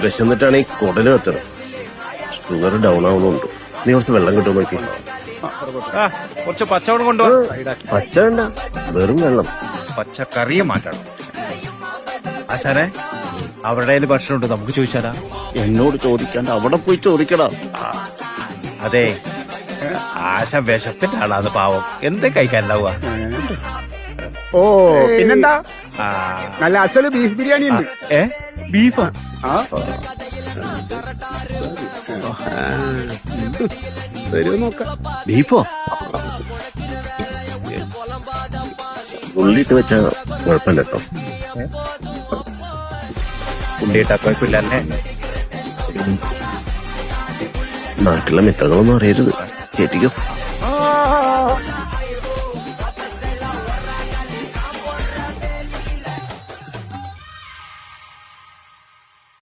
വിശന്നിട്ടാണ് ഈ കുടല് കത്തണം. Sugar down ആവുന്നുണ്ട്. നീ കുറച്ച് വെള്ളം കിട്ടുമോ നോക്കി. കുറച്ച് പച്ചവെള്ളം കൊണ്ടുപോവാ. പച്ച വേണ്ട, വെറും വെള്ളം. പച്ചക്കറിയെ മാറ്റണം. ആശാനെ, അവരുടെ കയ്യിൽ ഭക്ഷണം ഉണ്ട്, നമുക്ക് ചോദിച്ചാലാ? എന്നോട് ചോദിക്കാണ്ട് അവിടെ പോയി ചോദിക്കടാ. അതെ, ആശ വിശപ്പിന്റെ ആളാണ് പാവം. എന്തേ കഴിക്കാനുണ്ടാവുക? ഓ പിന്നെന്താ, നല്ല അസല് ബീഫ് ബിരിയാണി ഉണ്ട്. ബീഫാ? വരുമോ നോക്കാം. ബീഫോ? ഉള്ളിട്ട് വെച്ചാ കുഴപ്പമില്ല കേട്ടോ. ഉള്ളിയിട്ടാ കുഴപ്പമില്ലല്ലേ? നാട്ടിലെ മിത്രങ്ങളൊന്നും അറിയരുത്. കേട്ടിക്കോ.